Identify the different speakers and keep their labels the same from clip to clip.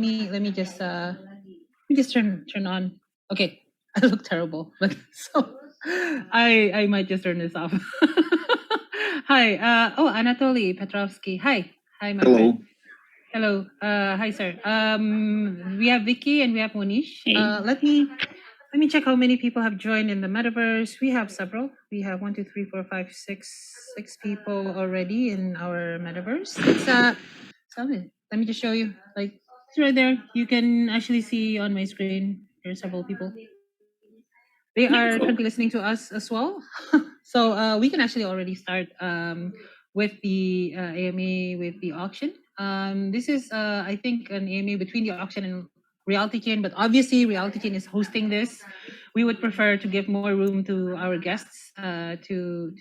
Speaker 1: me just turn on. Okay, I look terrible, but so I might just turn this off. Hi. Anatoly Petrovsky. Hi. Hi, my
Speaker 2: Hello.
Speaker 1: friend. Hello. Hi, sir. We have Vicky and we have Monish.
Speaker 3: Hey.
Speaker 1: Let me check how many people have joined in the metaverse. We have several. We have 1, 2, 3, 4, 5, 6 people already in our metaverse. It's let me just show you. Like it's right there. You can actually see on my screen. There are several people. They are currently listening to us as well. So we can actually already start with the AMA with the auction. This is I think an AMA between the auction and RealityChain, but obviously RealityChain is hosting this. We would prefer to give more room to our guests to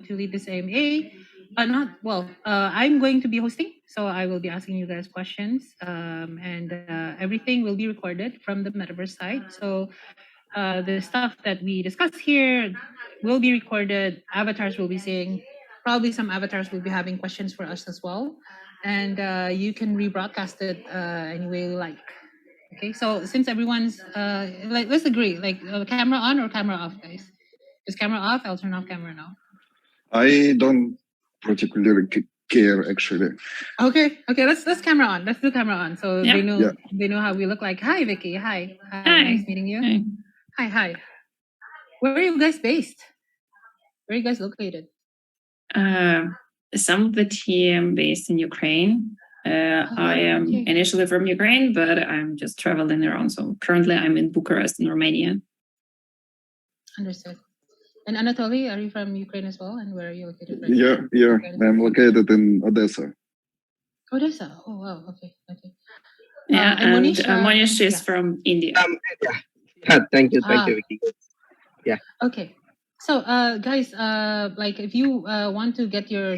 Speaker 1: lead this AMA. I'm going to be hosting, so I will be asking you guys questions, and everything will be recorded from the metaverse side. So the stuff that we discuss here will be recorded. Avatars will be seeing. Probably some avatars will be having questions for us as well, and you can rebroadcast it any way you like. Okay, so since everyone's let's agree, camera on or camera off, guys. Is camera off? I'll turn off camera now.
Speaker 2: I don't particularly care, actually.
Speaker 1: Okay, let's camera on. Let's do camera on, so
Speaker 3: Yeah.
Speaker 1: they know how we look like. Hi, Vicky. Hi.
Speaker 3: Hi.
Speaker 1: Nice meeting you. Hi. Where are you guys based? Where are you guys located?
Speaker 3: Some of the team based in Ukraine. I am initially from Ukraine, but I'm just traveling around. So currently I'm in Bucharest in Romania.
Speaker 1: Understood. And Anatoly, are you from Ukraine as well? And where are you located right now?
Speaker 2: Yeah. I'm located in Odessa.
Speaker 1: Odessa. Oh, wow. Okay.
Speaker 3: Yeah, and Monish is from India.
Speaker 4: Thank you, Vicky. Yeah.
Speaker 1: Okay. So, guys, if you want to get your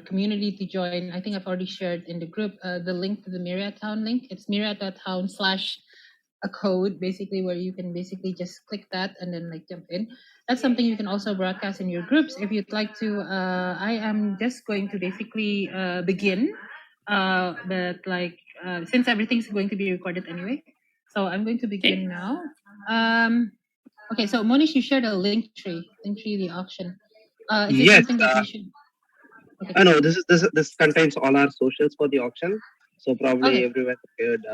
Speaker 1: community to join, I think I've already shared in the group the link to the MYRIAD.TOWN link. It's MYRIAD.TOWN/a code, basically, where you can basically just click that and then jump in. That's something you can also broadcast in your groups if you'd like to. I am just going to basically begin, but since everything's going to be recorded anyway, so I'm going to begin now. Okay, so Monish, you shared a link tree, the auction. Is it something that we should? Okay.
Speaker 4: No, this contains all our socials for the auction. So probably everyone could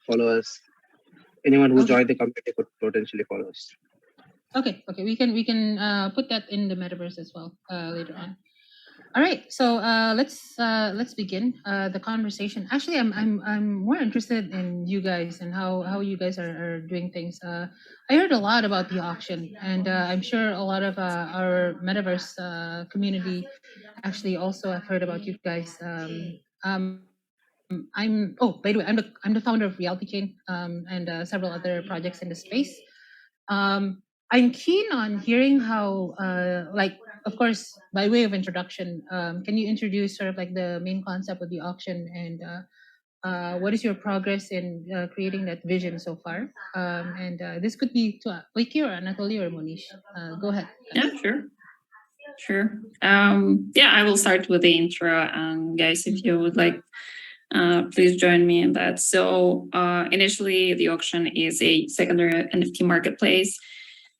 Speaker 4: follow us. Anyone who joined the community could potentially follow us.
Speaker 1: Okay. We can put that in the metaverse as well later on. All right, so let's begin the conversation. Actually, I'm more interested in you guys and how you guys are doing things. I heard a lot about the auction, and I'm sure a lot of our metaverse community actually also have heard about you guys. By the way, I'm the founder of RealityChain and several other projects in the space. I'm keen on hearing how, of course, by way of introduction, can you introduce sort of the main concept of the auction and what is your progress in creating that vision so far? And this could be to Vicky or Anatoly or Monish. Go ahead.
Speaker 3: Yeah, sure. I will start with the intro, and guys, if you would like, please join me in that. So initially, the auction is a secondary NFT marketplace,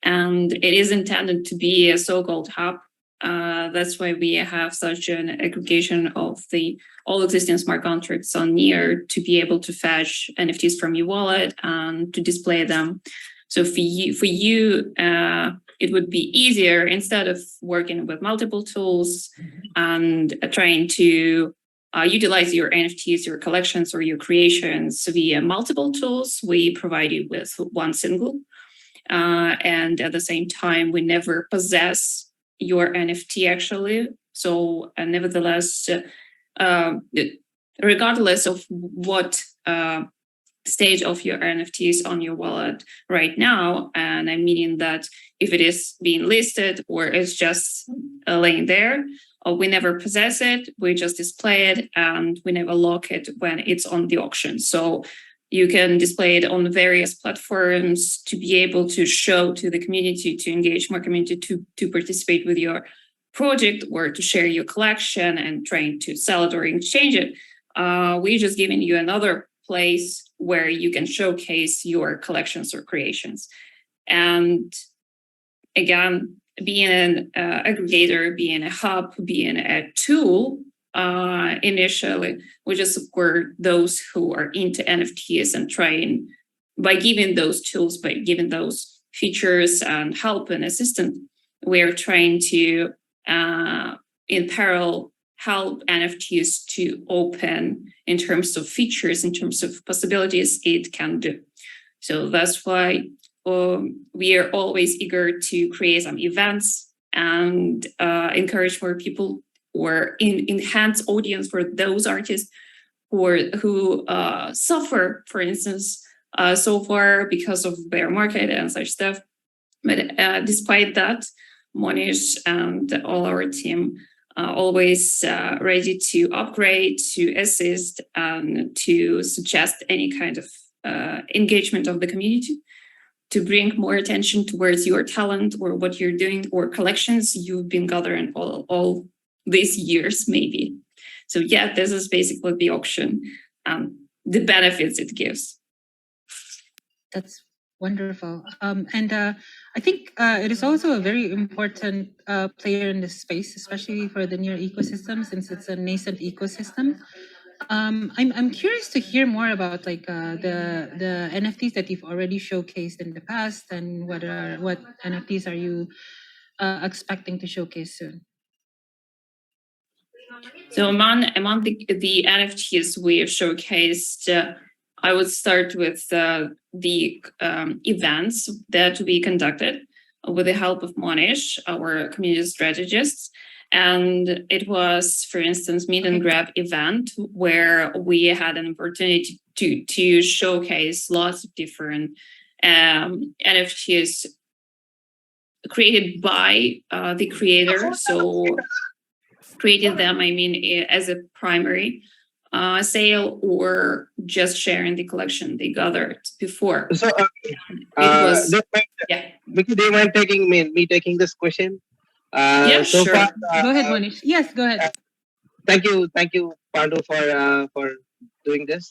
Speaker 3: and it is intended to be a so-called hub. That's why we have such an aggregation of the all existing smart contracts on Near to be able to fetch NFTs from your wallet and to display them. So for you, it would be easier instead of working with multiple tools and trying to utilize your NFTs, your collections, or your creations via multiple tools. We provide you with one single. And at the same time, we never possess your NFT actually. So nevertheless, regardless of what stage of your NFTs on your wallet right now, and I'm meaning that if it is being listed or it's just laying there, we never possess it, we just display it, and we never lock it when it's on the auction. So you can display it on various platforms to be able to show to the community, to engage more community, to participate with your project or to share your collection and trying to sell it or exchange it. we're just giving you another place where you can showcase your collections or creations. And again, being an aggregator, being a hub, being a tool, initially, we just support those who are into NFTs and trying, by giving those tools, by giving those features and help and assistance, we're trying to, in parallel, help NFTs to open in terms of features, in terms of possibilities it can do. So that's why we are always eager to create some events and encourage more people, or enhance audience for those artists who suffer, for instance, so far because of bear market and such stuff. But despite that, Monish and all our team always ready to upgrade, to assist, and to suggest any kind of engagement of the community, to bring more attention towards your talent or what you're doing or collections you've been gathering all these years, maybe. So yeah, this is basically the auction, the benefits it gives.
Speaker 1: That's wonderful. And I think it is also a very important player in this space, especially for the near ecosystem, since it's a nascent ecosystem. I'm curious to hear more about like the NFTs that you've already showcased in the past, and what NFTs are you expecting to showcase soon?
Speaker 3: So among the NFTs we have showcased, I would start with the events that we conducted with the help of Monish, our community strategist. And it was, for instance, meet and grab event where we had an opportunity to showcase lots of different NFTs created by the creator. So created them, I mean, as a primary sale, or just sharing the collection they gathered before.
Speaker 4: So
Speaker 3: it was,
Speaker 4: Vicky, do you mind taking me taking this question?
Speaker 3: Yeah,
Speaker 4: so
Speaker 3: sure.
Speaker 4: far,
Speaker 1: Go ahead, Monish. Yes, go ahead.
Speaker 4: Thank you, Pandu, for doing this.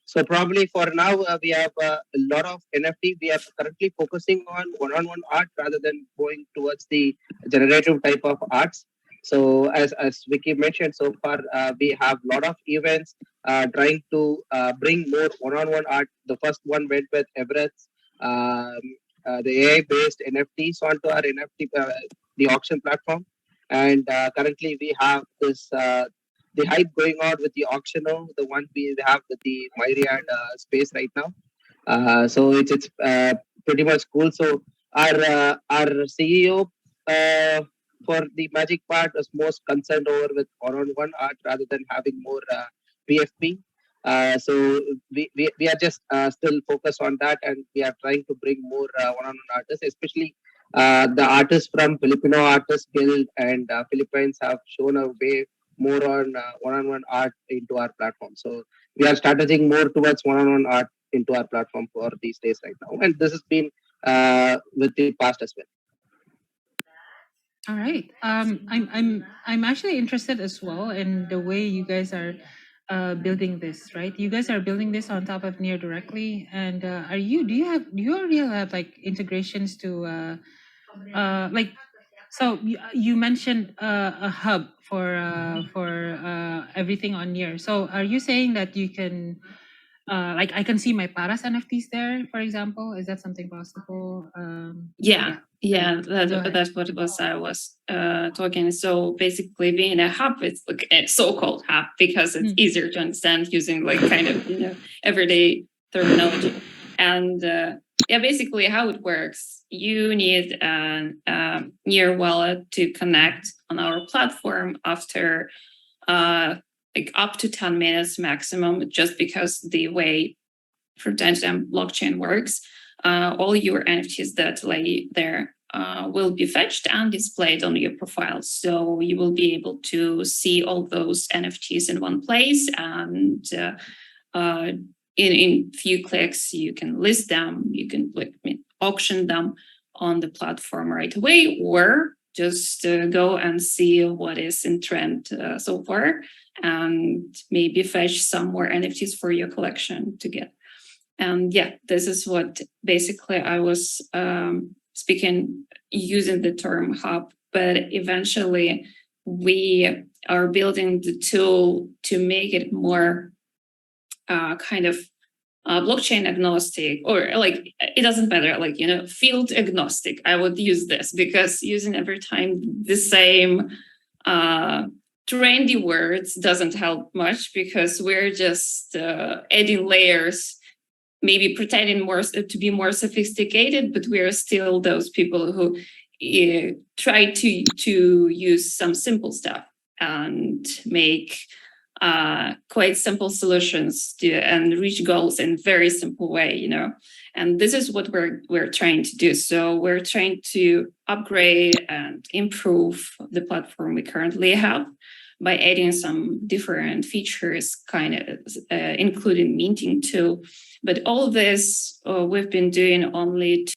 Speaker 4: So probably for now, we have a lot of NFT. We are currently focusing on one-on-one art rather than going towards the generative type of arts. So as Vicky mentioned, so far we have a lot of events trying to bring more one-on-one art. The first one went with Everett's, the AI-based NFTs onto our NFT, the auction platform. And currently we have this the hype going on with the auctioner, the one we have with the MYRIAD space right now. So it's pretty much cool. So our CEO for the magic part is most concerned over with one-on-one art rather than having more PFP. So we are just still focused on that, and we are trying to bring more one-on-one artists, especially the artists from Filipino Artists Guild and Philippines have shown a way more on one-on-one art into our platform. So we are strategizing more towards one-on-one art into our platform for these days right now, and this has been with the past as well.
Speaker 1: All right. I'm actually interested as well in the way you guys are building this, right? You guys are building this on top of Near directly, and do you already have like integrations to like, so you mentioned a hub for everything on Near. So are you saying that you can like I can see my Paras NFTs there, for example? Is that something possible?
Speaker 3: That's what it was. I was talking. So basically, being a hub, it's like a so-called hub because it's easier to understand using like kind of everyday terminology. And basically, how it works: you need a Near wallet to connect on our platform after like up to 10 minutes maximum, just because the way for Dynamo blockchain works. All your NFTs that lay there will be fetched and displayed on your profile. So you will be able to see all those NFTs in one place, and in few clicks, you can list them, you can auction them on the platform right away, or just go and see what is in trend so far, and maybe fetch some more NFTs for your collection to get. And yeah, this is what basically I was speaking using the term hub, but eventually we are building the tool to make it more kind of blockchain agnostic, or like, it doesn't matter, like, you know, field agnostic. I would use this, because using every time the same trendy words doesn't help much, because we're just adding layers, maybe pretending more to be more sophisticated, but we're still those people who try to use some simple stuff and make quite simple solutions and reach goals in very simple way, you know. And this is what we're trying to do. So we're trying to upgrade and improve the platform we currently have by adding some different features, kind of including minting too. But all this we've been doing only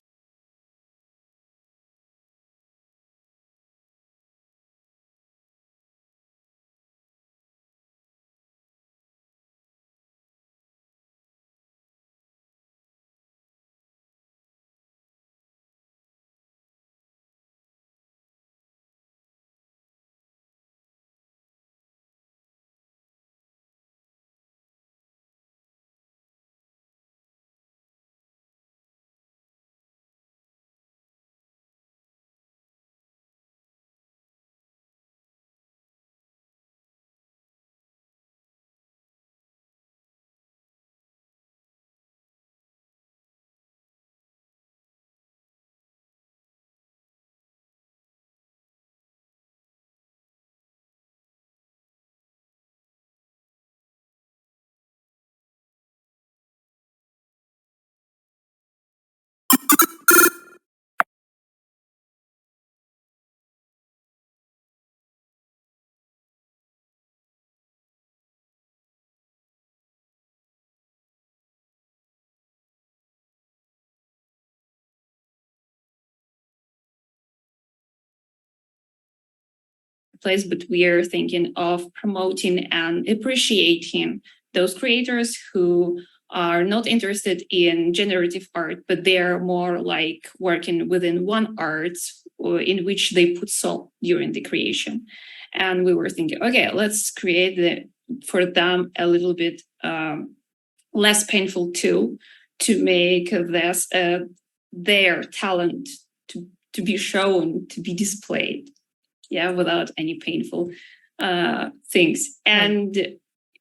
Speaker 3: place, but we are thinking of promoting and appreciating those creators who are not interested in generative art, but they're more like working within one art in which they put soul during the creation. And we were thinking, okay, let's create for them a little bit less painful tool to make this their talent to be shown, to be displayed, yeah, without any painful things. And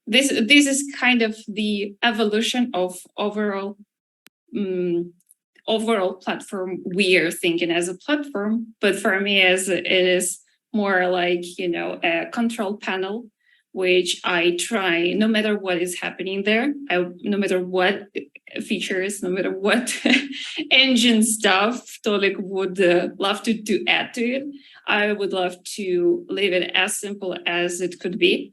Speaker 3: this is kind of the evolution of overall platform we are thinking as a platform. But for me, as it is more like, you know, a control panel, which I try, no matter what is happening there, no matter what features, no matter what engine stuff Tolik would love to add to it, I would love to leave it as simple as it could be,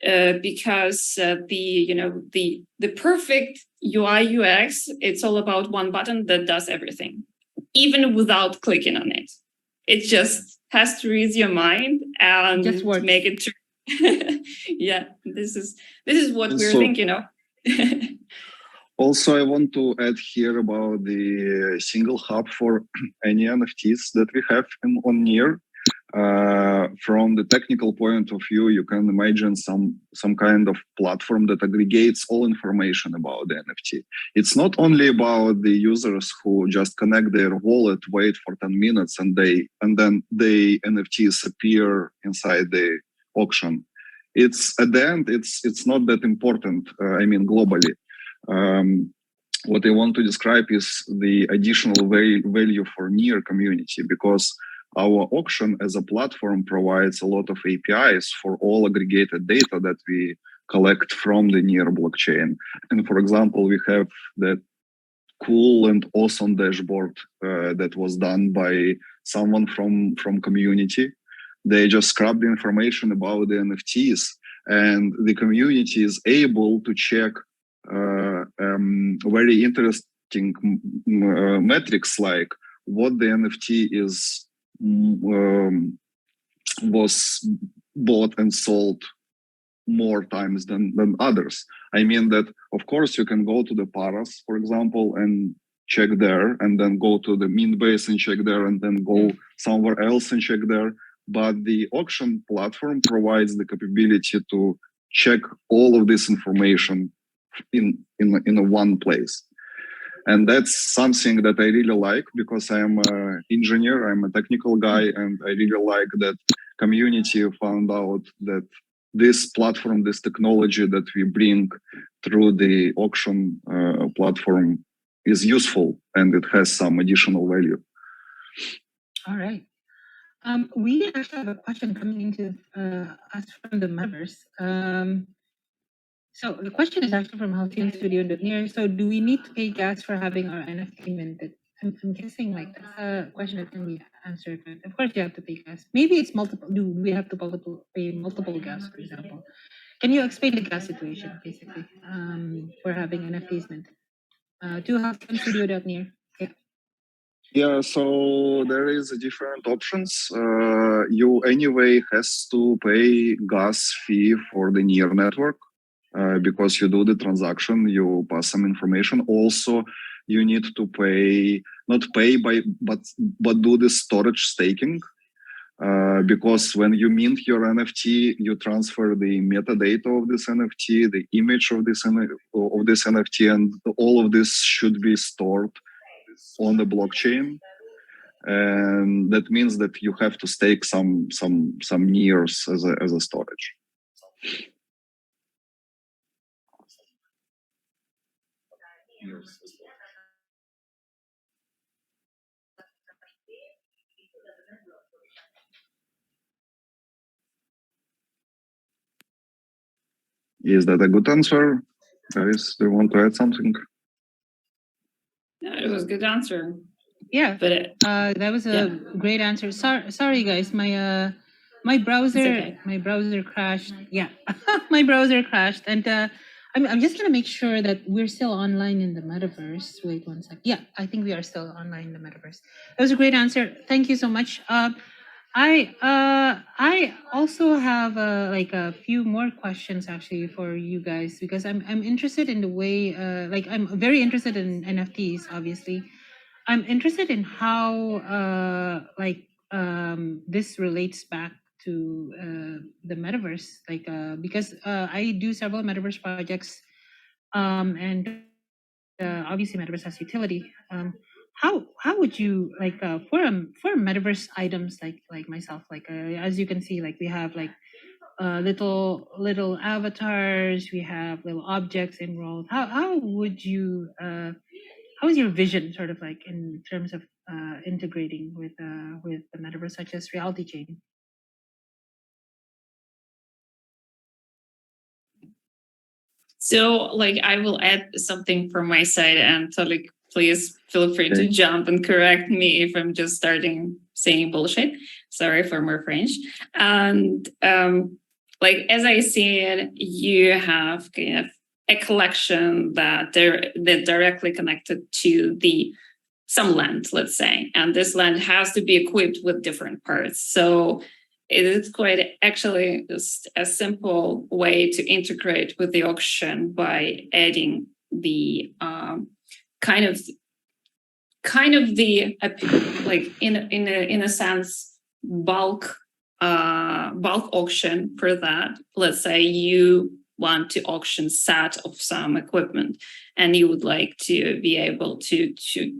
Speaker 3: because the perfect UI UX, it's all about one button that does everything, even without clicking on it. It just has to read your mind and make it true. Yeah, this is what we're thinking of.
Speaker 2: Also, I want to add here about the single hub for any NFTs that we have on NEAR. From the technical point of view, you can imagine some kind of platform that aggregates all information about the NFT. It's not only about the users who just connect their wallet, wait for 10 minutes, and then the NFTs appear inside the auction. It's at the end, it's not that important. I mean, globally. What I want to describe is the additional value for NEAR community, because our auction as a platform provides a lot of APIs for all aggregated data that we collect from the NEAR blockchain. And for example, we have that cool and awesome dashboard that was done by someone from community. They just scrubbed the information about the NFTs, and the community is able to check very interesting metrics like what the NFT is was bought and sold more times than others. I mean that, of course, you can go to the Paras, for example, and check there, and then go to the Meanbase and check there, and then go somewhere else and check there. But the auction platform provides the capability to check all of this information in a one place. And that's something that I really like, because I am an engineer, I'm a technical guy, and I really like that community found out that this platform, this technology that we bring through the auction platform is useful, and it has some additional value.
Speaker 1: All right. We actually have a question coming into us from the Metaverse. So the question is actually from Halcyon Studio Engineer. So do we need to pay gas for having our NFT minted? I'm guessing like that's a question that can be answered, but of course you have to pay gas. Maybe it's multiple. Do we have to pay multiple gas, for example? Can you explain the gas situation basically for having NFTs minted? To Halcyon Studio Engineer. Yeah.
Speaker 2: Yeah, so there is a different options. You anyway has to pay gas fee for the near network. Because you do the transaction, you pass some information. Also, you need to pay, not pay but do the storage staking. Because when you mint your NFT, you transfer the metadata of this NFT, the image of this NFT, and all of this should be stored on the blockchain. And that means that you have to stake some years as a storage. Is that a good answer? Guys, do you want to add something?
Speaker 3: Yeah, it was a good answer.
Speaker 1: Yeah,
Speaker 3: but
Speaker 1: that was a great answer. Sorry guys, my browser crashed. Yeah, my browser crashed, and I'm just gonna make sure that we're still online in the metaverse. Wait one sec. Yeah, I think we are still online in the metaverse. That was a great answer. Thank you so much. I also have like a few more questions actually for you guys, because I'm interested in the way like I'm very interested in NFTs. Obviously, I'm interested in how this relates back to the metaverse, like because I do several metaverse projects, and obviously metaverse has utility. How would you like for metaverse items like myself, like as you can see, like we have like little avatars, we have little objects enrolled. How would you how is your vision sort of like in terms of integrating with the metaverse such as RealityChain?
Speaker 3: So like I will add something from my side, and Tolik, please feel free to jump and correct me if I'm just starting saying bullshit. Sorry for my French. And like as I said, you have kind of a collection that they're directly connected to some land, let's say, and this land has to be equipped with different parts. So it is quite actually just a simple way to integrate with the auction by adding the kind of the like in a sense bulk auction for that. Let's say you want to auction set of some equipment, and you would like to be able to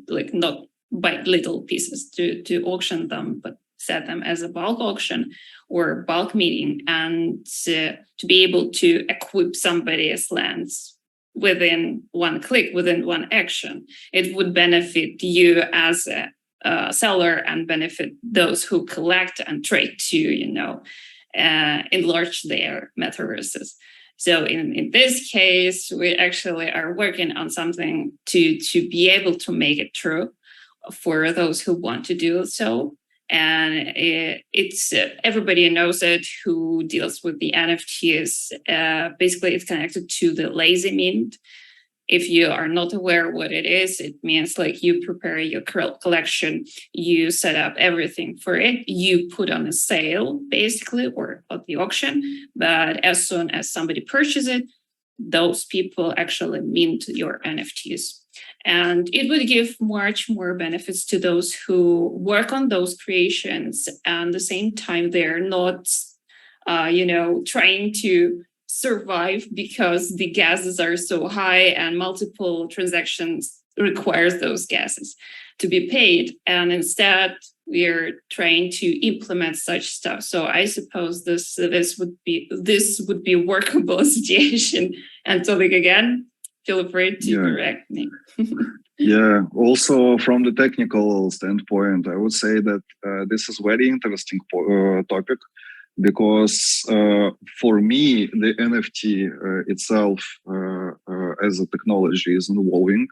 Speaker 3: like not buy little pieces to auction them, but set them as a bulk auction or bulk meeting, and to be able to equip somebody's lands within one click, within one action. It would benefit you as a seller and benefit those who collect and trade to, enlarge their metaverses. So in this case, we actually are working on something to be able to make it true for those who want to do so. And it's everybody knows it who deals with the NFTs. Basically, it's connected to the lazy mint. if you are not aware what it is, it means like you prepare your collection, you set up everything for it, you put on a sale basically, or at the auction. But as soon as somebody purchases it, those people actually mint your NFTs. And it would give much more benefits to those who work on those creations. And at the same time, they're not, trying to survive because the gases are so high and multiple transactions requires those gases to be paid. And instead, we're trying to implement such stuff. So I suppose this would be a workable situation. And so, again, feel free to correct me.
Speaker 2: Yeah. Also, from the technical standpoint, I would say that this is very interesting topic, because for me, the NFT itself as a technology is evolving.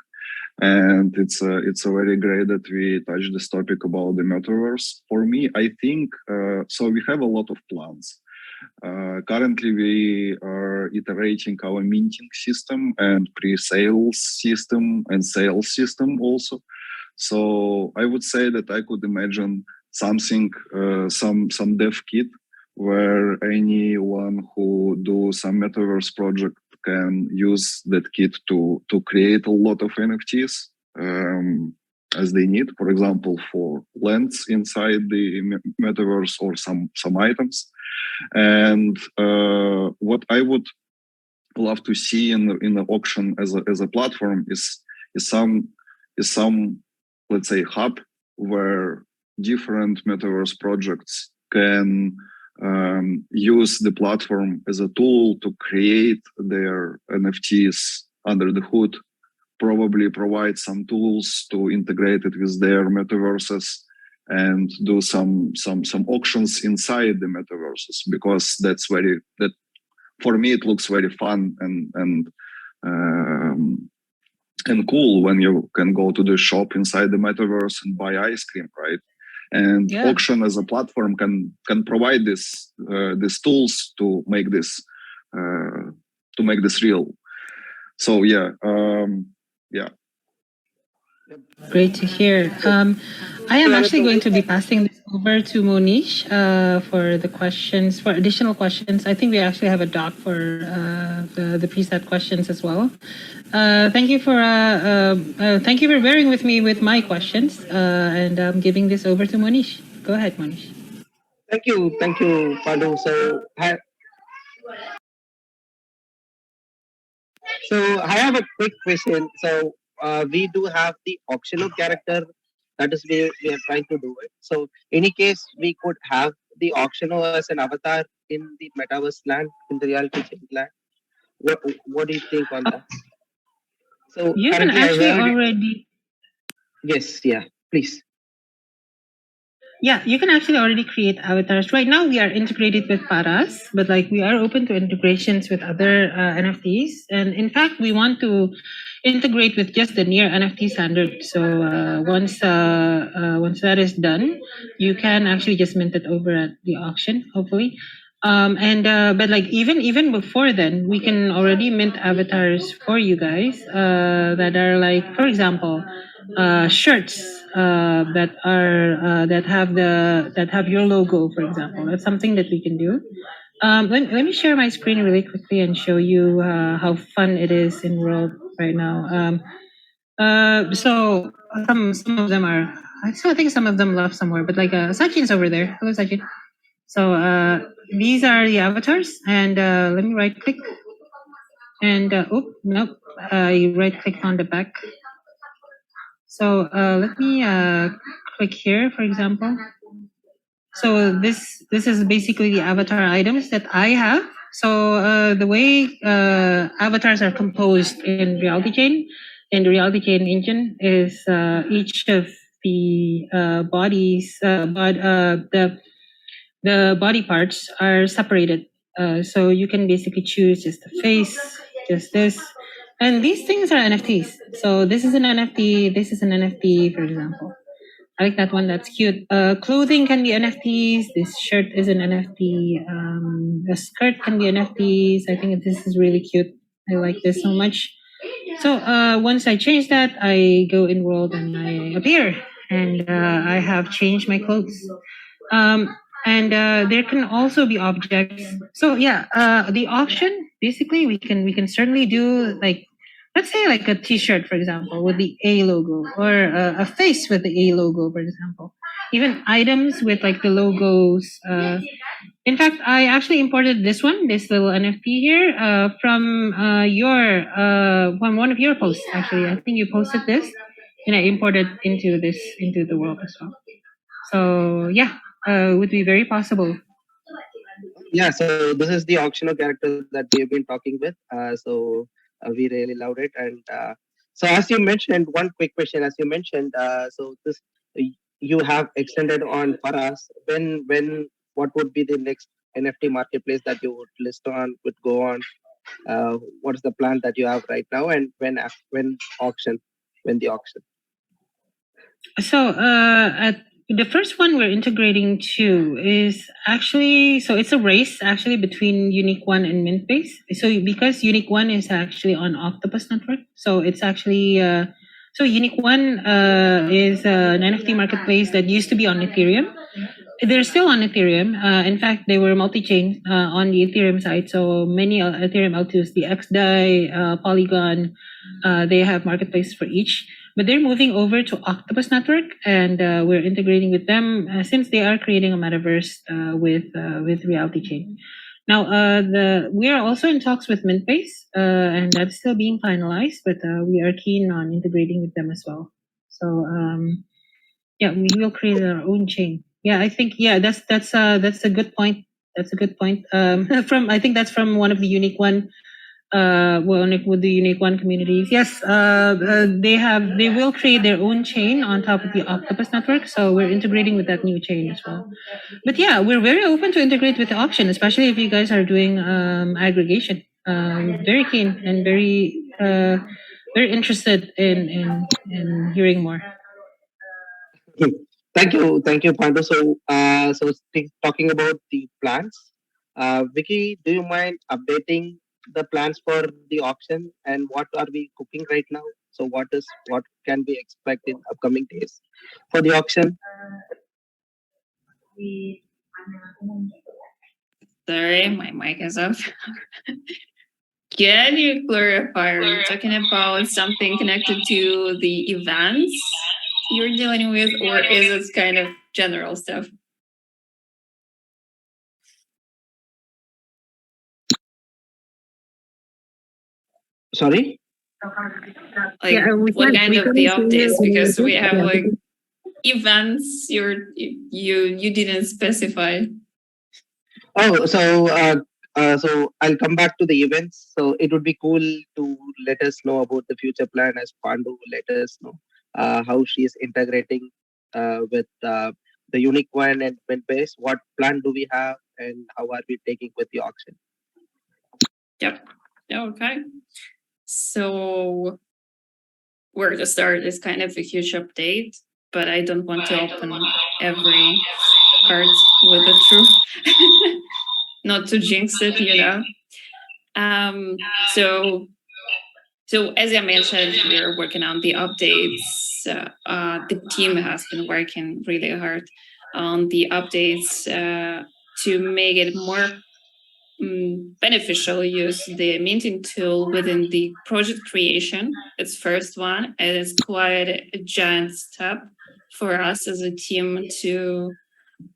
Speaker 2: And it's very great that we touch this topic about the metaverse. For me, I think, so we have a lot of plans. Currently, we are iterating our minting system and pre-sales system and sales system also. So I would say that I could imagine something, some dev kit, where anyone who do some metaverse project can use that kit to create a lot of NFTs as they need, for example, for lands inside the metaverse or some items. And what I would love to see in the auction as a platform is some let's say hub where different metaverse projects can use the platform as a tool to create their NFTs under the hood, probably provide some tools to integrate it with their metaverses and do some auctions inside the metaverses, because that for me it looks very fun and cool when you can go to the shop inside the metaverse and buy ice cream, right? And auction as a platform can provide these tools to make this real. So yeah.
Speaker 1: Great to hear. I am actually going to be passing this over to Monish for the questions, for additional questions. I think we actually have a doc for the preset questions as well. Thank you for bearing with me with my questions, and I'm giving this over to Monish. Go ahead, Monish.
Speaker 4: Thank you, Padu. So I have a quick question. So we do have the auctional character, that is we are trying to do it. So any case we could have the auctional as an avatar in the metaverse land, in the RealityChain land. What do you think on that? So
Speaker 1: you can actually already.
Speaker 4: Yes, yeah, please.
Speaker 1: Yeah, you can actually already create avatars. Right now, we are integrated with Paras, but like we are open to integrations with other NFTs. And in fact, we want to integrate with just the near NFT standard. So once that is done, you can actually just mint it over at the auction, hopefully. But like even before then, we can already mint avatars for you guys that are like, for example, shirts that have your logo, for example. That's something that we can do. Let me share my screen really quickly and show you how fun it is in World right now. So some of them are. I think some of them left somewhere, but like Sachin's over there. Hello, Sachin. So these are the avatars, and let me right click. And nope, I right click on the back. So let me click here, for example. So this is basically the avatar items that I have. So the way avatars are composed in RealityChain, in the RealityChain engine, is each of the bodies, the body parts are separated. So you can basically choose just the face, just this. And these things are NFTs. So this is an NFT, this is an NFT, for example. I like that one, that's cute. Clothing can be NFTs, this shirt is an NFT, the skirt can be NFTs. I think this is really cute. I like this so much. So once I change that, I go in world and I appear, and I have changed my clothes. And there can also be objects. So yeah, the auction basically we can certainly do like, let's say like a T-shirt, for example, with the A logo, or a face with the A logo, for example. Even items with like the logos. In fact, I actually imported this little NFT here, from from one of your posts. Actually, I think you posted this, and I imported into the world as well. So yeah, would be very possible.
Speaker 4: Yeah, so this is the auctioner character that we have been talking with. We really loved it. And so as you mentioned, one quick question, as you mentioned, so this you have extended on for us. What would be the next NFT marketplace that you would list on, would go on? What is the plan that you have right now, and when the auction?
Speaker 1: So the first one we're integrating to is actually, so it's a race actually between Unique One and Mintbase. So because Unique One is actually on Octopus Network, so it's actually so Unique One is an NFT marketplace that used to be on Ethereum. They're still on Ethereum. In fact, they were multi-chain on the Ethereum side. So many Ethereum L2s, the XDAI, Polygon, they have marketplace for each. But they're moving over to Octopus Network, and we're integrating with them since they are creating a metaverse with RealityChain. Now, we are also in talks with Mintbase, and that's still being finalized, but we are keen on integrating with them as well. So yeah, we will create our own chain. Yeah, I think that's a good point. That's a good point. From I think that's from one of the Unique One with the Unique One communities. Yes, they will create their own chain on top of the Octopus network. So we're integrating with that new chain as well. But yeah, we're very open to integrate with the auction, especially if you guys are doing aggregation. Very keen and very interested in hearing more.
Speaker 4: Thank you, Pandu. So, talking about the plans, Vicky, do you mind updating the plans for the auction, and what are we cooking right now? So, what can we expect in upcoming days for the auction?
Speaker 3: Sorry, my mic is off. Can you clarify? Are you talking about something connected to the events you're dealing with, or is it kind of general stuff?
Speaker 4: Sorry?
Speaker 3: Like what kind of the updates? Because we have like events you didn't specify.
Speaker 4: Oh, so I'll come back to the events. So it would be cool to let us know about the future plan, as Pandu let us know how she is integrating with the Unique One and Mintbase. What plan do we have, and how are we taking with the auction?
Speaker 3: Yep. Okay. So where to start is kind of a huge update, but I don't want to open every part with the truth. Not to jinx it, you know. So as I mentioned, we're working on the updates. The team has been working really hard on the updates to make it more beneficial. Use the minting tool within the project creation. It's first one, and it's quite a giant step for us as a team to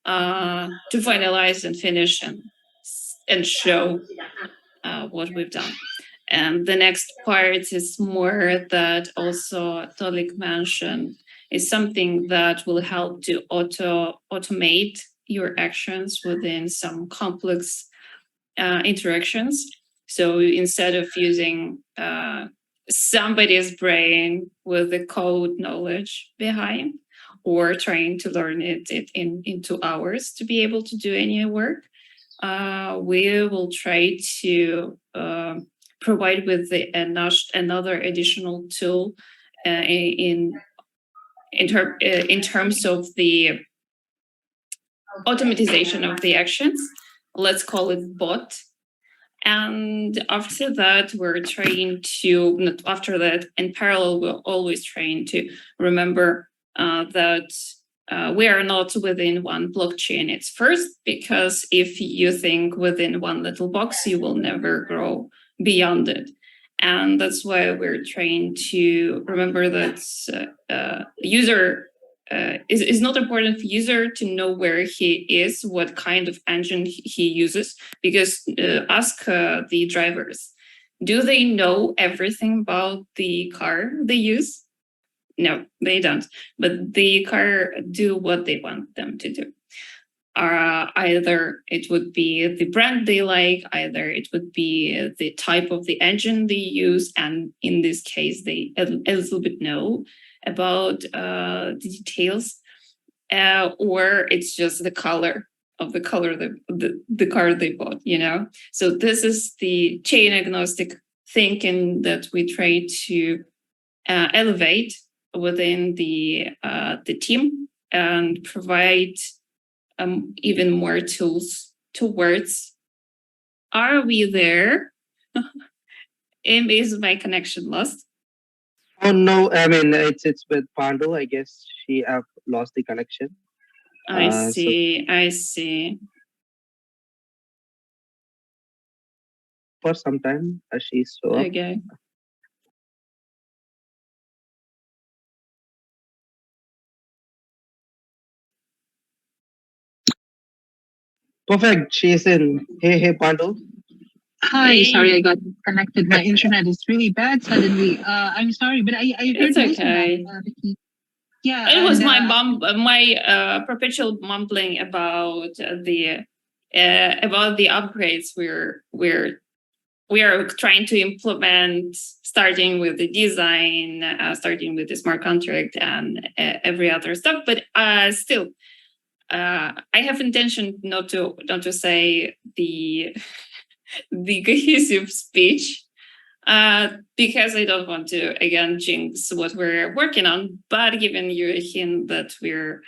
Speaker 3: finalize and finish and show what we've done. And the next part is more that also Tolik mentioned, is something that will help to automate your actions within some complex interactions. So instead of using somebody's brain with the code knowledge behind, or trying to learn it in 2 hours to be able to do any work, we will try to provide with another additional tool in terms of the automatization of the actions. Let's call it bot. And after that, we're trying to, not after that, in parallel, we're always trying to remember that we are not within one blockchain. It's first, because if you think within one little box, you will never grow beyond it. And that's why we're trying to remember that user is not important for user to know where he is, what kind of engine he uses, because ask the drivers, do they know everything about the car they use? No, they don't. But the car do what they want them to do. Either it would be the brand they like, either it would be the type of the engine they use, and in this case, they a little bit know about the details, or it's just the color of the car they bought, you know? So this is the chain agnostic thinking that we try to elevate within the team and provide even more tools towards. Are we there? Is my connection lost?
Speaker 4: Oh no, I mean it's with Pandu. I guess she have lost the connection.
Speaker 3: I see.
Speaker 4: For some time, she's so
Speaker 3: Okay.
Speaker 4: perfect. She's in. Hey, Pandu.
Speaker 1: Hi, sorry, I got connected. My internet is really bad suddenly. I'm sorry, but I heard
Speaker 3: It's
Speaker 1: most
Speaker 3: okay.
Speaker 1: of that, Vicky. Yeah,
Speaker 3: it was
Speaker 1: and,
Speaker 3: my perpetual mumbling about the upgrades we are trying to implement, starting with the design, starting with the smart contract and every other stuff. But still, I have intention not to say the the cohesive speech, because I don't want to again jinx what we're working on. But given you a hint that we are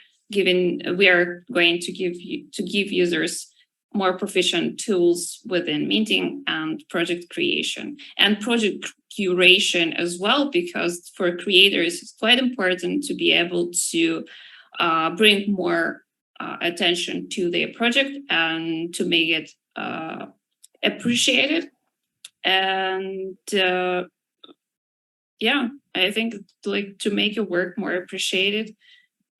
Speaker 3: going to give users more proficient tools within minting and project creation and project curation as well, because for creators it's quite important to be able to bring more attention to their project and to make it appreciated. And yeah, I think like to make your work more appreciated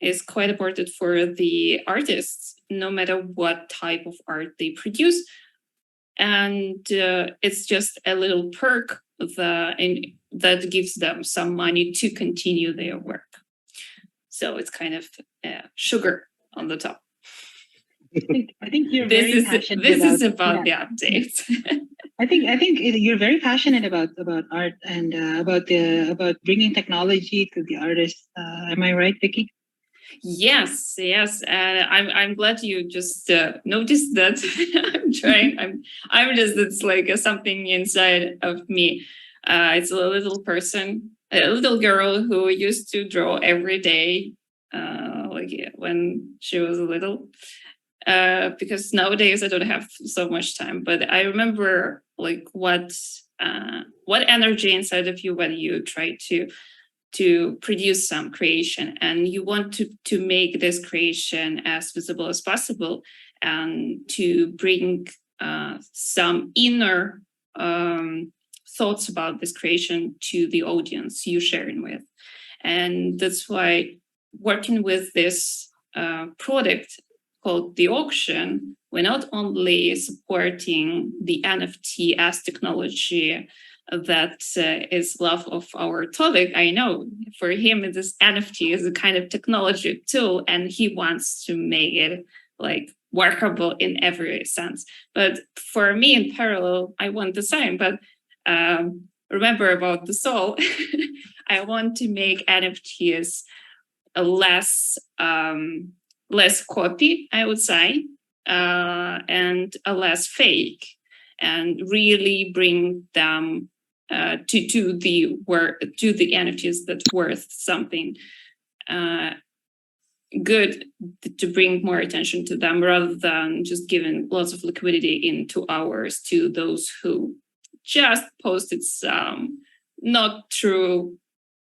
Speaker 3: is quite important for the artists, no matter what type of art they produce. And it's just a little perk that gives them some money to continue their work. So it's kind of sugar on the top.
Speaker 1: I think you're very passionate. This is
Speaker 3: about the updates.
Speaker 1: I think you're very passionate about art and about bringing technology to the artists. Am I right, Vicky?
Speaker 3: Yes. I'm glad you just noticed that. I'm trying. I'm just, it's like something inside of me. It's a little person, a little girl who used to draw every day, like when she was little. Because nowadays I don't have so much time, but I remember like what energy inside of you when you try to produce some creation and you want to make this creation as visible as possible and to bring some inner thoughts about this creation to the audience you're sharing with. And that's why working with this product called the auction, we're not only supporting the NFT as technology that is love of our Tolik. I know for him, this NFT is a kind of technology tool and he wants to make it like workable in every sense. But for me in parallel, I want the same, but remember about the soul. I want to make NFTs a less copy, I would say, and a less fake, and really bring them to the NFTs that's worth something. good to bring more attention to them rather than just giving lots of liquidity in 2 hours to those who just posted some not true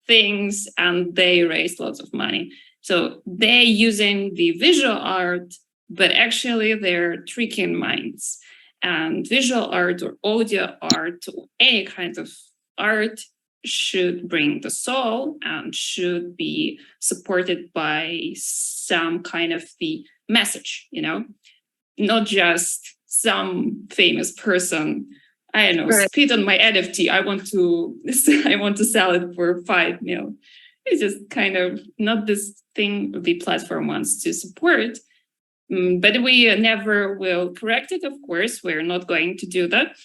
Speaker 3: things and they raised lots of money. So they're using the visual art, but actually they're tricking minds. And visual art or audio art or any kind of art should bring the soul and should be supported by some kind of the message, not just some famous person, I don't know, spit on my NFT. I want to sell it for 5 mil. It's just kind of not this thing the platform wants to support. But we never will correct it, of course. We're not going to do that.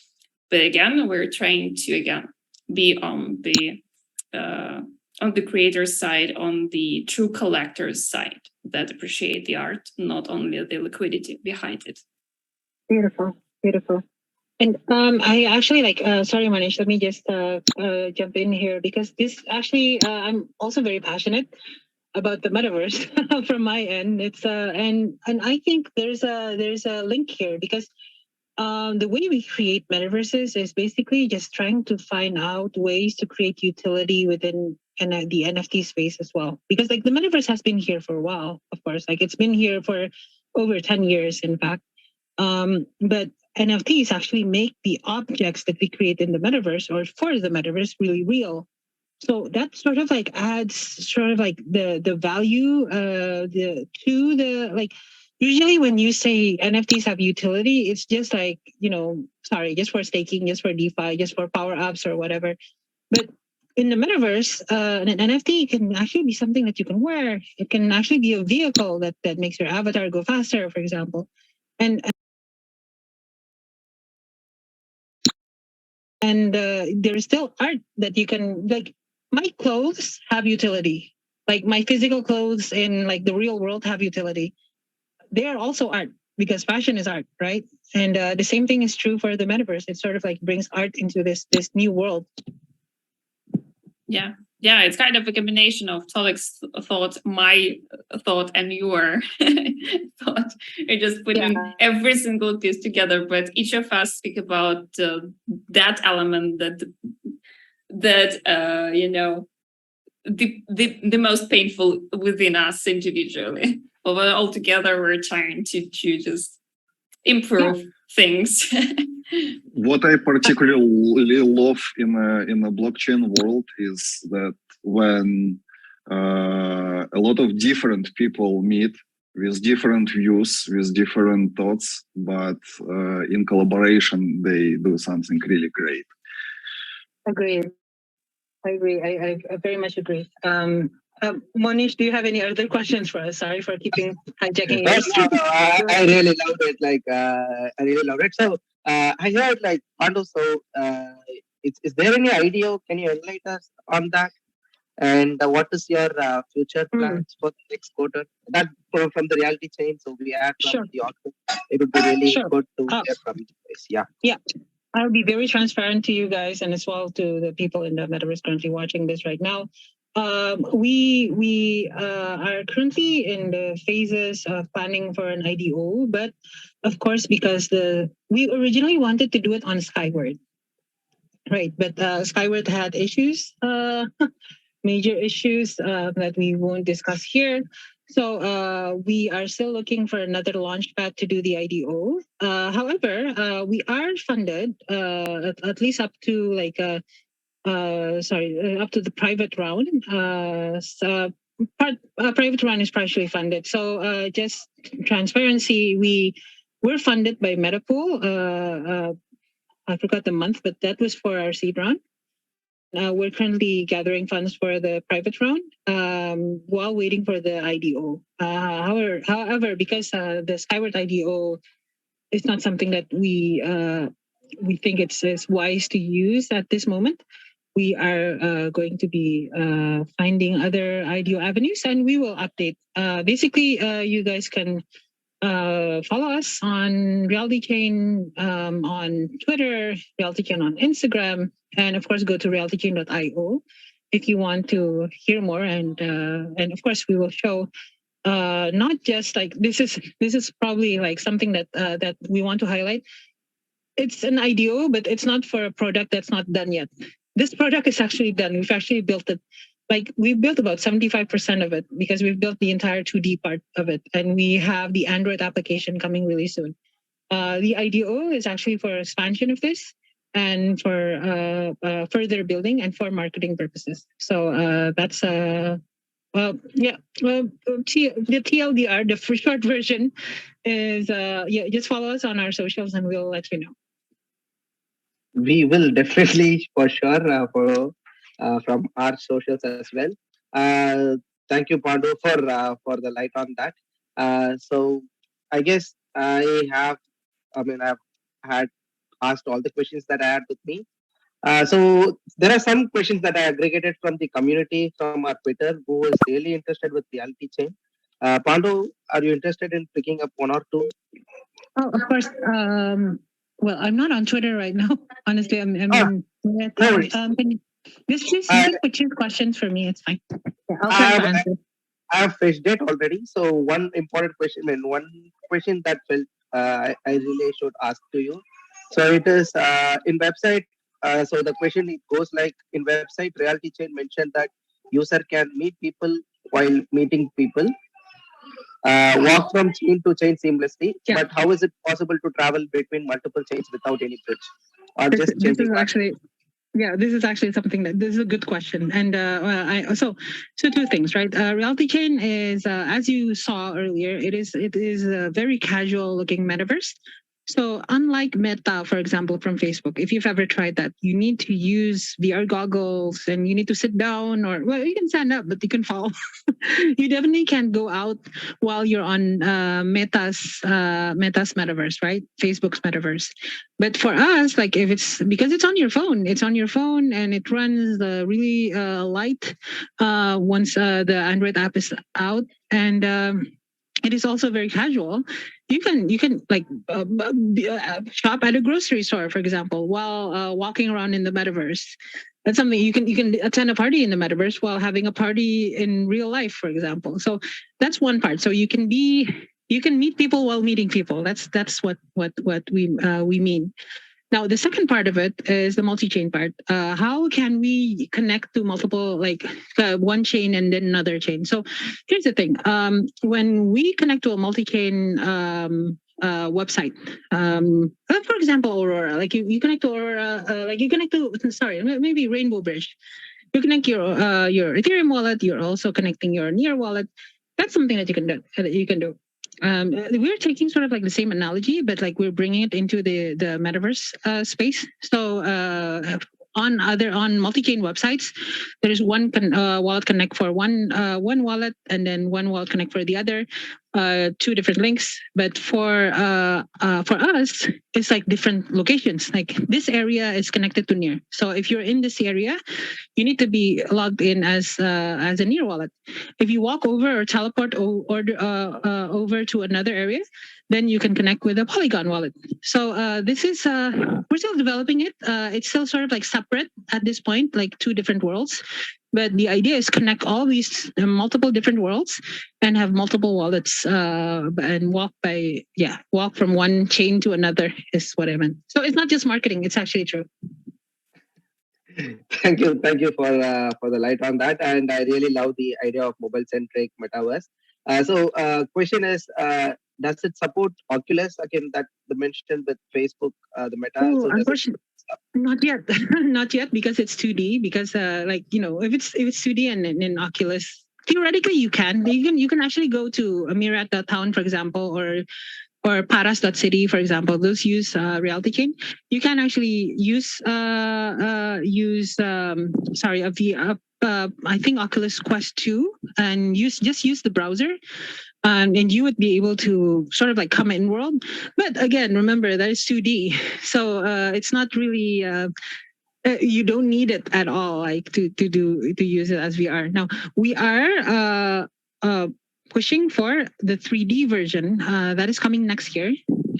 Speaker 3: But again, we're trying to be on the creator's side, on the true collector's side that appreciate the art, not only the liquidity behind it.
Speaker 1: Beautiful, beautiful. And I actually sorry, Manish, let me just jump in here because this actually, I'm also very passionate about the metaverse from my end. It's and I think there's a link here because the way we create metaverses is basically just trying to find out ways to create utility within the NFT space as well. Because the metaverse has been here for a while, of course. It's been here for over 10 years, in fact. But NFTs actually make the objects that we create in the metaverse or for the metaverse really real. So that sort of adds sort of the value to the usually when you say NFTs have utility, it's just just for staking, just for DeFi, just for power ups or whatever. But in the metaverse, an NFT can actually be something that you can wear. It can actually be a vehicle that makes your avatar go faster, for example. And there's still art that you can my clothes have utility. My physical clothes in the real world have utility. They are also art because fashion is art, right? And the same thing is true for the metaverse. It sort of brings art into this new world.
Speaker 3: Yeah, it's kind of a combination of Tolik's thought, my thought, and your thought. You're just putting every single piece together, but each of us speak about that element that the most painful within us individually. But all together, we're trying to just improve things.
Speaker 2: What I particularly love in a blockchain world is that when a lot of different people meet with different views, with different thoughts, but in collaboration, they do something really great.
Speaker 1: Agreed. I agree. I very much agree. Monish, do you have any other questions for us? Sorry for hijacking yours.
Speaker 4: I really loved it. I really loved it. So I heard Pandu. So is there any idea? Can you enlighten us on that? And what is your future plans for the next quarter? That from the RealityChain. So we add from the auction. It would be really good to hear from you guys.
Speaker 1: Yeah. I'll be very transparent to you guys and as well to the people in the metaverse currently watching this right now. We are currently in the phases of planning for an IDO, but of course, because we originally wanted to do it on Skyward, right? But Skyward had issues, major issues that we won't discuss here. So we are still looking for another launchpad to do the IDO. However, we are funded at least up to up to the private round. Private round is partially funded. So just transparency, we're funded by Metapool. I forgot the month, but that was for our seed round. We're currently gathering funds for the private round while waiting for the IDO. However, because the Skyward IDO is not something that we think it's wise to use at this moment, we are going to be finding other IDO avenues, and we will update. Basically, you guys can follow us on RealityChain on Twitter, RealityChain on Instagram, and of course go to realitychain.io if you want to hear more. And of course we will show not just like this is probably like something that that we want to highlight. It's an IDO, but it's not for a product that's not done yet. This product is actually done. We've actually built it. Like we've built about 75% of it because we've built the entire 2D part of it, and we have the Android application coming really soon. The IDO is actually for expansion of this and for further building and for marketing purposes. So that's well, yeah. Well, the TLDR, the short version, is yeah. Just follow us on our socials, and we'll let you know.
Speaker 4: We will definitely, for sure, follow from our socials as well. Thank you, Pandu, for the light on that. So I guess I've had asked all the questions that I had with me. So there are some questions that I aggregated from the community, from our Twitter, who is really interested with RealityChain. Pandu, are you interested in picking up one or two?
Speaker 1: Oh, of course. Well, I'm not on Twitter right now. Honestly, I'm in.
Speaker 4: No worries.
Speaker 1: Just you can put your questions for me. It's fine. Yeah, I'll try to answer.
Speaker 4: I have fetched it already. So one important question and one question that felt I really should ask to you. So it is in website. So the question it goes like, in website RealityChain mentioned that user can meet people while meeting people, walk from chain to chain seamlessly. Yeah. But how is it possible to travel between multiple chains without any bridge? Or this is actually.
Speaker 1: Yeah, this is actually something that this is a good question, and so two things, right? RealityChain is, as you saw earlier, it is a very casual looking metaverse. So unlike Meta, for example, from Facebook, if you've ever tried that, you need to use VR goggles and you need to sit down, or well, you can stand up, but you can fall. You definitely can't go out while you're on Meta's metaverse, right? Facebook's metaverse. But for us, like if it's because it's on your phone, and it runs really light once the Android app is out, and it is also very casual. You can like shop at a grocery store, for example, while walking around in the metaverse. That's something you can attend a party in the metaverse while having a party in real life, for example. So that's one part. So you can meet people while meeting people. That's what we mean. Now, the second part of it is the multi-chain part. How can we connect to multiple, like one chain and then another chain? So here's the thing. When we connect to a multi-chain website, for example, Aurora, like you connect to Aurora, like you connect to, sorry, maybe Rainbow Bridge. You connect your Ethereum wallet. You're also connecting your Near wallet. That's something that you can do. We're taking sort of like the same analogy, but like we're bringing it into the metaverse space. So on multi-chain websites, there is one wallet connect for one wallet, and then one wallet connect for the other. Two different links, but for us, it's like different locations. Like this area is connected to Near. So if you're in this area, you need to be logged in as a Near wallet. If you walk over or teleport over to another area, then you can connect with a Polygon wallet. So this is we're still developing it. It's still sort of like separate at this point, like two different worlds. But the idea is connect all these multiple different worlds and have multiple wallets and walk from one chain to another is what I meant. So it's not just marketing; it's actually true.
Speaker 4: Thank you for the light on that, and I really love the idea of mobile-centric metaverse. So, question is, does it support Oculus again? That the mention with Facebook, the Meta.
Speaker 1: Oh, so unfortunately. Not yet, not yet, because it's 2D. Because like if it's 2D and in Oculus, theoretically you can actually go to MYRIAD.TOWN, for example, or Paras.city, for example. Those use RealityChain. You can actually use I think Oculus Quest 2 and use the browser. And you would be able to sort of like come in world. But again, remember that is 2D. So it's not really, you don't need it at all, like to use it as VR. Now, we are pushing for the 3D version that is coming next year.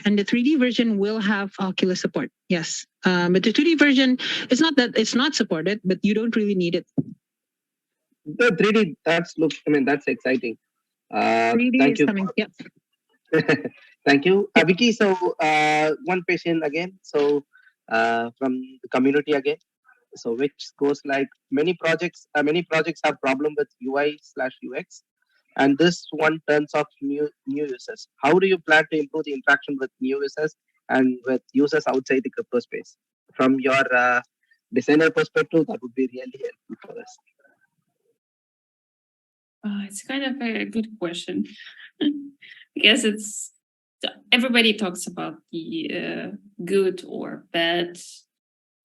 Speaker 1: And the 3D version will have Oculus support. Yes. But the 2D version, it's not that it's not supported, but you don't really need it.
Speaker 4: The 3D, that's exciting.
Speaker 1: 3D
Speaker 4: Thank
Speaker 1: is
Speaker 4: you.
Speaker 1: coming. Yep.
Speaker 4: Thank you, Vicky. So one question again. So from the community again. So which goes like many projects have problem with UI/UX, and this one turns off new users. How do you plan to improve the interaction with new users and with users outside the crypto space? From your designer perspective, that would be really helpful for us.
Speaker 3: It's kind of a good question. I guess everybody talks about the good or bad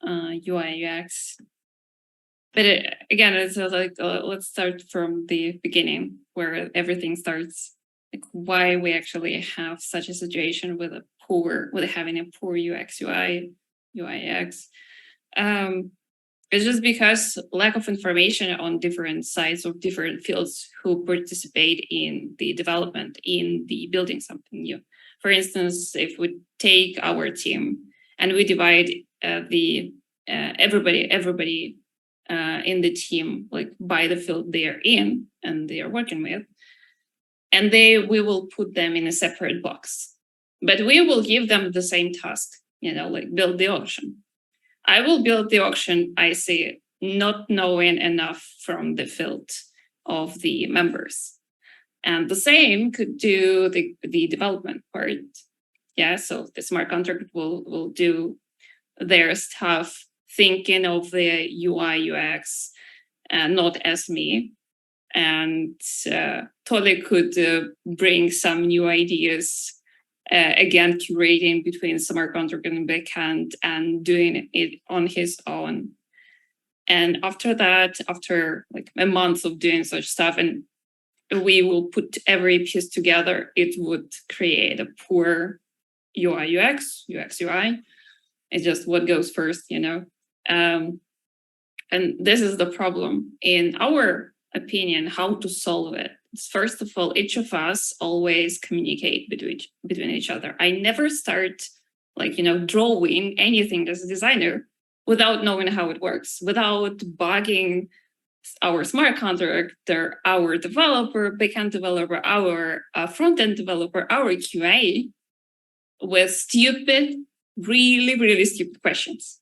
Speaker 3: UI UX, but again, it's like let's start from the beginning where everything starts. Like why we actually have such a situation with having a poor UX UI UX. It's just because lack of information on different sides of different fields who participate in the development, in the building something new. For instance, if we take our team and we divide everybody in the team like by the field they are in and they are working with, and we will put them in a separate box, but we will give them the same task, like build the auction. I will build the auction, I say, not knowing enough from the field of the members. And the same could do the development part. Yeah, so the smart contract will do their stuff, thinking of the UI, UX, not as me. And totally could bring some new ideas. Again, curating between smart contract and backend and doing it on his own. And after that, after like a month of doing such stuff, and we will put every piece together, it would create a poor UI UX UI. It's just what goes first, And this is the problem. In our opinion, how to solve it. First of all, each of us always communicate between each other. I never start drawing anything as a designer without knowing how it works, without bugging our smart contractor, our developer, backend developer, our front-end developer, our QA with stupid, really, really stupid questions.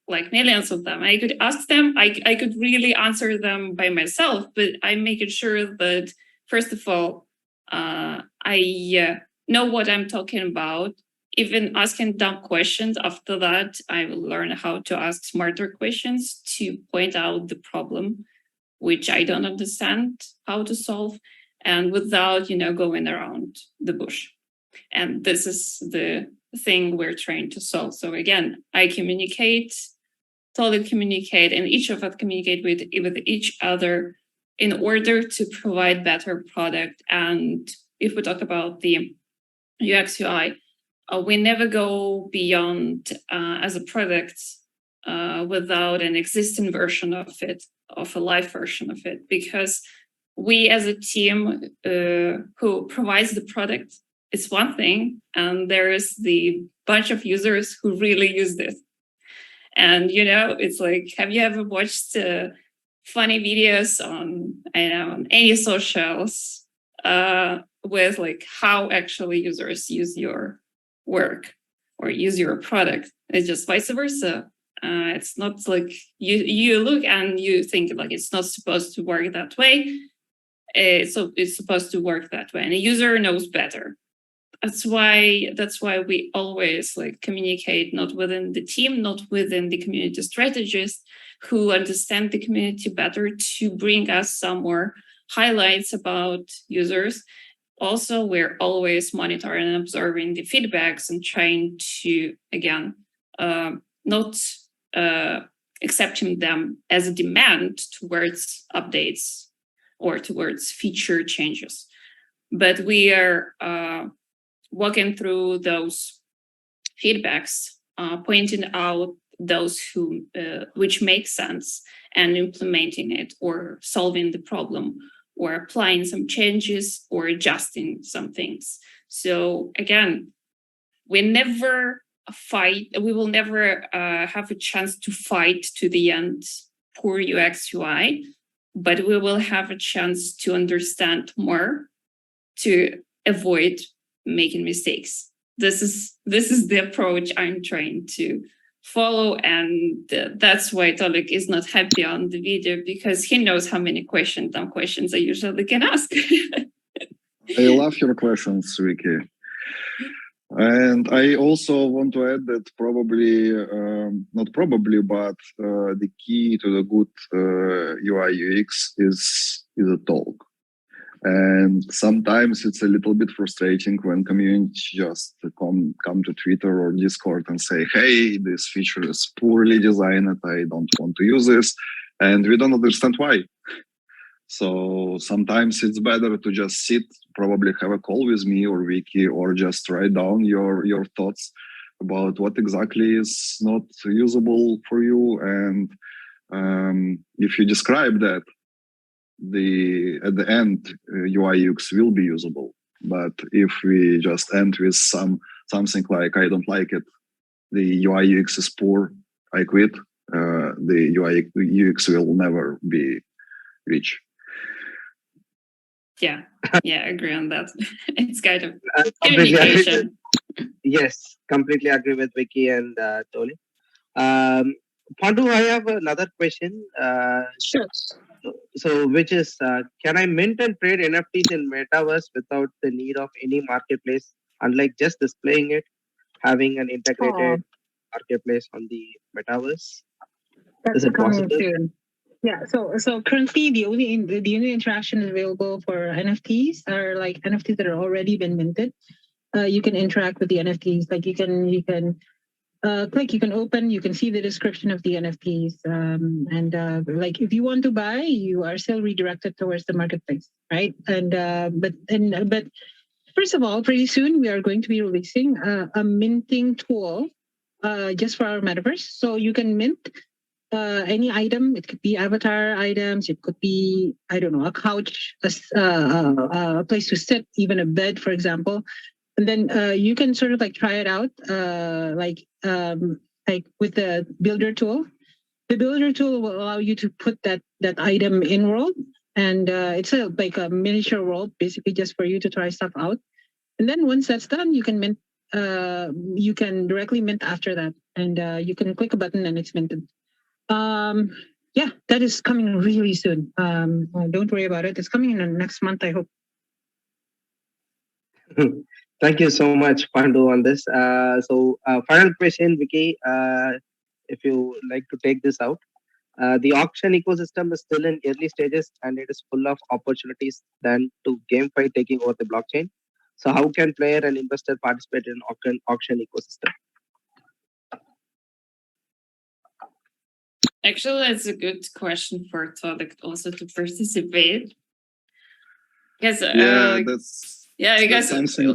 Speaker 3: Like millions of them. I could ask them, I could really answer them by myself, but I'm making sure that, first of all, I know what I'm talking about. Even asking dumb questions, after that, I will learn how to ask smarter questions to point out the problem, which I don't understand how to solve, and without, going around the bush. And this is the thing we're trying to solve. So again, I totally communicate, and each of us communicate with each other in order to provide better product. And if we talk about the UX UI, we never go beyond as a product without an existing version of it, of a live version of it, because we as a team who provides the product, it's one thing, and there is the bunch of users who really use this. And, it's like, have you ever watched funny videos on any socials with like how actually users use your work or use your product? It's just vice versa. It's not like you look and you think like it's not supposed to work that way. So it's supposed to work that way, and a user knows better. That's why we always like communicate not within the team, not within the community strategists who understand the community better to bring us some more highlights about users. Also, we're always monitoring and observing the feedbacks and trying to, again, not accepting them as a demand towards updates or towards feature changes. But we are walking through those feedbacks, pointing out those which make sense, and implementing it or solving the problem or applying some changes or adjusting some things. So again, we will never have a chance to fight to the end poor UX UI, but we will have a chance to understand more to avoid making mistakes. This is the approach I'm trying to follow, and that's why Tolik is not happy on the video, because he knows how many dumb questions I usually can ask.
Speaker 2: I love your questions, Vicky. And I also want to add that probably, not probably, but the key to the good UI UX is a talk. And sometimes it's a little bit frustrating when community just come to Twitter or Discord and say, hey, this feature is poorly designed, I don't want to use this. And we don't understand why. So sometimes it's better to just sit, probably have a call with me or Vicky, or just write down your thoughts about what exactly is not usable for you. And if you describe that, at the end, UI UX will be usable. But if we just end with something like, I don't like it, the UI UX is poor, I quit, the UI UX will never be reached.
Speaker 3: Yeah, I agree on that. It's kind of
Speaker 4: Completely agree
Speaker 3: communication.
Speaker 4: Yes, completely agree with Vicky and Tony. Pandu, I have another question.
Speaker 1: Sure.
Speaker 4: So which is, can I mint and trade NFTs in Metaverse without the need of any marketplace, unlike just displaying it, having an integrated marketplace on the Metaverse? Is it
Speaker 1: coming
Speaker 4: possible?
Speaker 1: soon. Yeah, so currently the only interaction available for NFTs are like NFTs that are already been minted. You can interact with the NFTs, like you can click, you can open, you can see the description of the NFTs, and like if you want to buy, you are still redirected towards the marketplace, right? And but first of all, pretty soon we are going to be releasing a minting tool just for our metaverse, so you can mint any item. It could be avatar items. It could be, I don't know, a couch, a place to sit, even a bed, for example. And then you can sort of like try it out, like with the builder tool. The builder tool will allow you to put that item in world, and it's like a miniature world, basically just for you to try stuff out. And then once that's done, you can mint. You can directly mint after that, and you can click a button and it's minted. Yeah, that is coming really soon. Don't worry about it. It's coming in the next month, I hope.
Speaker 4: Thank you so much, Pandu, on this. So final question, Vicky, if you like to take this out. The auction ecosystem is still in early stages and it is full of opportunities than to GameFi taking over the blockchain. So how can player and investor participate in auction ecosystem?
Speaker 3: Actually, that's a good question for Tolik also to participate. Because
Speaker 2: that's something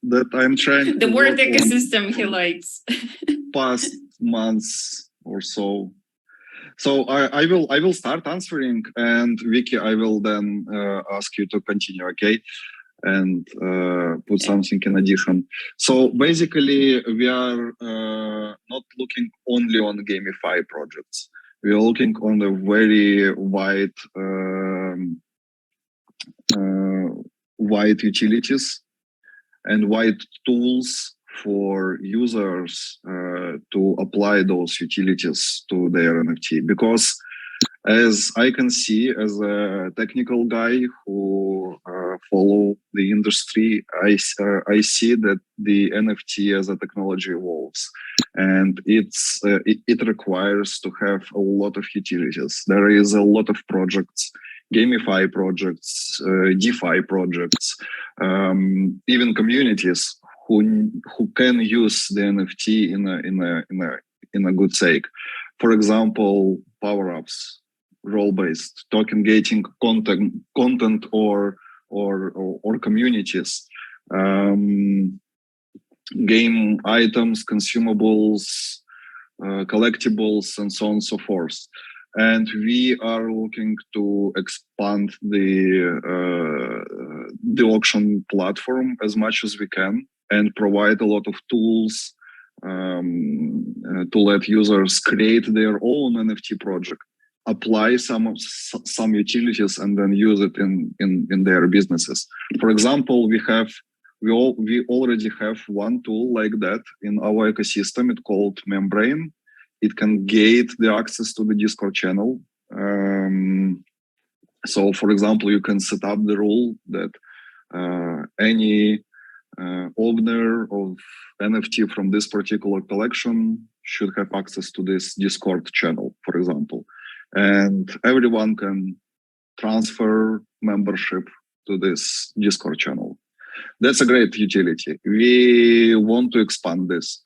Speaker 2: that I'm trying
Speaker 3: the
Speaker 2: to
Speaker 3: word
Speaker 2: work
Speaker 3: ecosystem he likes.
Speaker 2: Past months or so. So I will start answering, and Vicky, I will then ask you to continue, okay? And put something in addition. So basically, we are not looking only on gamify projects. We are looking on a very wide wide utilities and wide tools for users to apply those utilities to their NFT. Because as I can see, as a technical guy who follow the industry, I see that the NFT as a technology evolves, and it requires to have a lot of utilities. There is a lot of projects, gamify projects, DeFi projects, even communities who can use the NFT in a good sake. For example, power-ups, role-based, token gating content or communities, game items, consumables, collectibles, and so on and so forth. And we are looking to expand the auction platform as much as we can and provide a lot of tools to let users create their own NFT project. apply some utilities and then use it in their businesses. For example, we already have one tool like that in our ecosystem. It's called Membrane. It can gate the access to the Discord channel. So, for example, you can set up the rule that any owner of NFT from this particular collection should have access to this Discord channel, for example. And everyone can transfer membership to this Discord channel. That's a great utility. We want to expand this.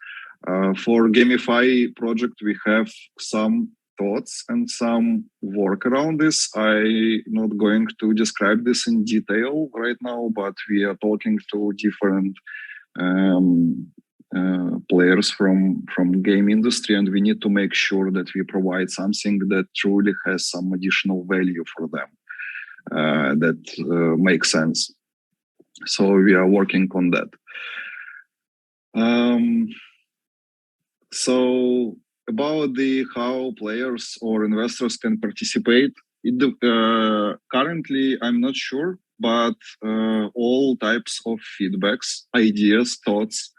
Speaker 2: For Gamify project, we have some thoughts and some work around this. I'm not going to describe this in detail right now, but we are talking to different players from game industry, and we need to make sure that we provide something that truly has some additional value for them, that makes sense. So we are working on that. So about how players or investors can participate, currently I'm not sure, but all types of feedbacks, ideas, thoughts,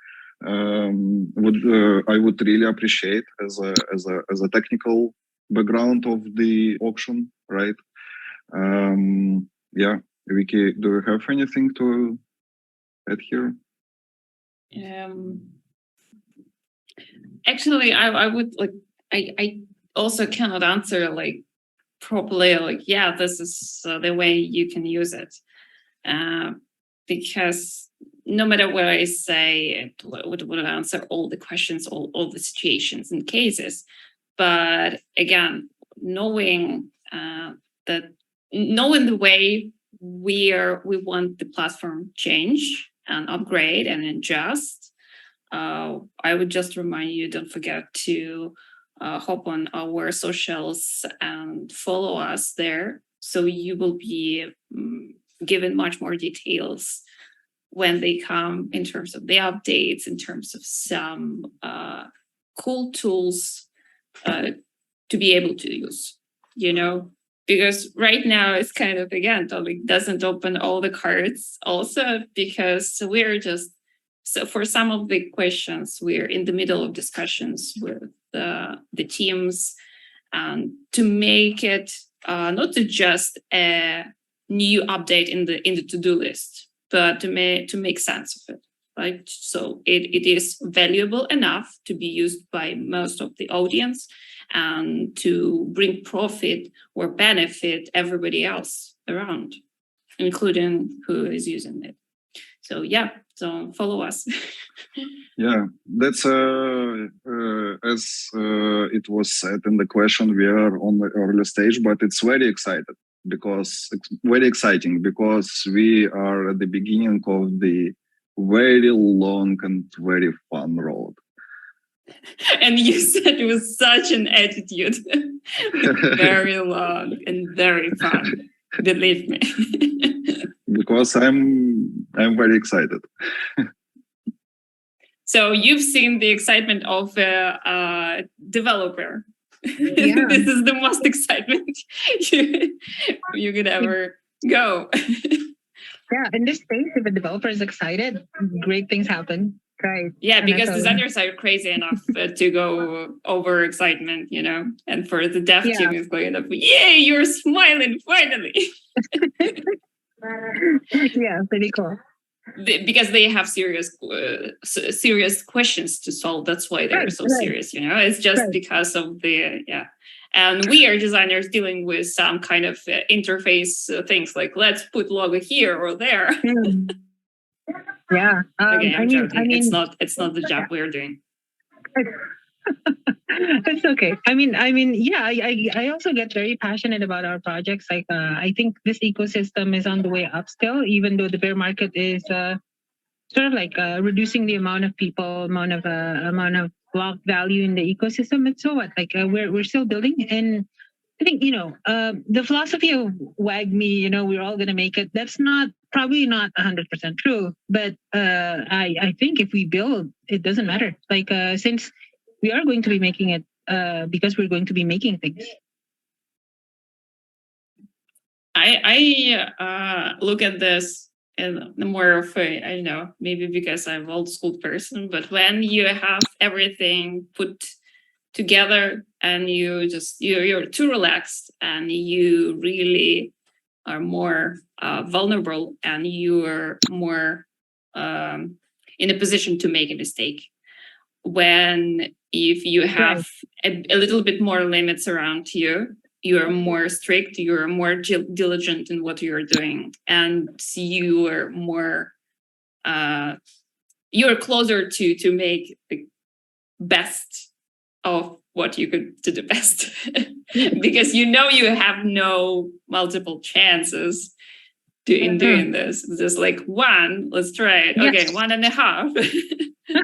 Speaker 2: I would really appreciate as a technical background of the auction, right? Yeah, Vicky, do you have anything to add here?
Speaker 3: Actually, I would like. I also cannot answer like properly. Like, yeah, this is the way you can use it, because no matter what I say, it would answer all the questions, all the situations and cases. But again, knowing the way we want the platform change and upgrade and adjust. I would just remind you, don't forget to hop on our socials and follow us there. So you will be given much more details when they come in terms of the updates, in terms of some cool tools to be able to use, because right now it's kind of, again, doesn't open all the cards also, because so for some of the questions, we're in the middle of discussions with the teams to make it not to just a new update in the to-do list, but to make sense of it. Right? So it is valuable enough to be used by most of the audience and to bring profit or benefit everybody else around, including who is using it. So yeah, so follow us.
Speaker 2: Yeah, that's as it was said in the question, we are on the early stage, but it's very exciting because we are at the beginning of the very long and very fun road.
Speaker 3: And you said it was such an attitude. Very long and very fun. Believe me.
Speaker 2: Because I'm very excited.
Speaker 3: So you've seen the excitement of a developer.
Speaker 1: Yeah.
Speaker 3: This is the most excitement you could ever go.
Speaker 1: Yeah, in this space, if a developer is excited, great things happen. Right.
Speaker 3: Yeah,
Speaker 1: And
Speaker 3: because
Speaker 1: that's
Speaker 3: designers are crazy enough to go over excitement, and for the dev team is going up, yay, you're smiling finally.
Speaker 1: Yeah, pretty cool.
Speaker 3: Because they have serious questions to solve. That's why they're so serious, It's just because of and we are designers dealing with some kind of interface things like let's put logo here or there.
Speaker 1: Yeah.
Speaker 3: Okay, I'm joking. It's not the job we're doing.
Speaker 1: It's okay. Yeah, I also get very passionate about our projects. Like, I think this ecosystem is on the way up still, even though the bear market is sort of like reducing the amount of people, amount of block value in the ecosystem. And so what? Like, we're still building, and I think the philosophy of WAG me, we're all gonna make it. That's probably not 100% true, but I think if we build, it doesn't matter. Like, since we are going to be making it because we're going to be making things.
Speaker 3: I look at this in more of a, I don't know, maybe because I'm an old school person, but when you have everything put together and you're too relaxed and you really are more vulnerable and you are more in a position to make a mistake. When if you have a little bit more limits around you, you're more strict, you're more diligent in what you're doing, and you are more you're closer to make the best of what you could do the best because you know you have no multiple chances in doing this. It's just like one, let's try it. Okay, 1.5.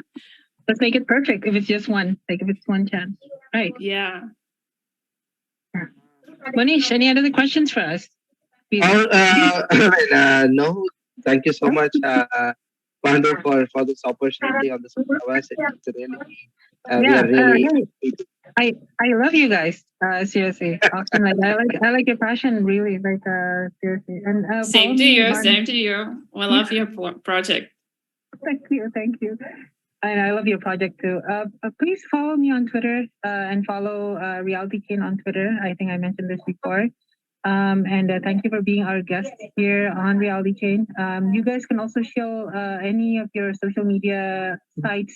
Speaker 1: Let's make it perfect. If it's just one, like if it's one chance, right?
Speaker 3: Yeah.
Speaker 1: Manish, any other questions for us?
Speaker 4: No, thank you so much, Pandu, for this opportunity on this metaverse. It's really, we are really.
Speaker 1: I love you guys. Seriously, often I like your passion. Really, like seriously. And
Speaker 3: same to you. Same to you. I love your project.
Speaker 1: Thank you. And I love your project too. Please follow me on Twitter and follow RealityChain on Twitter. I think I mentioned this before. And thank you for being our guest here on RealityChain. You guys can also show any of your social media sites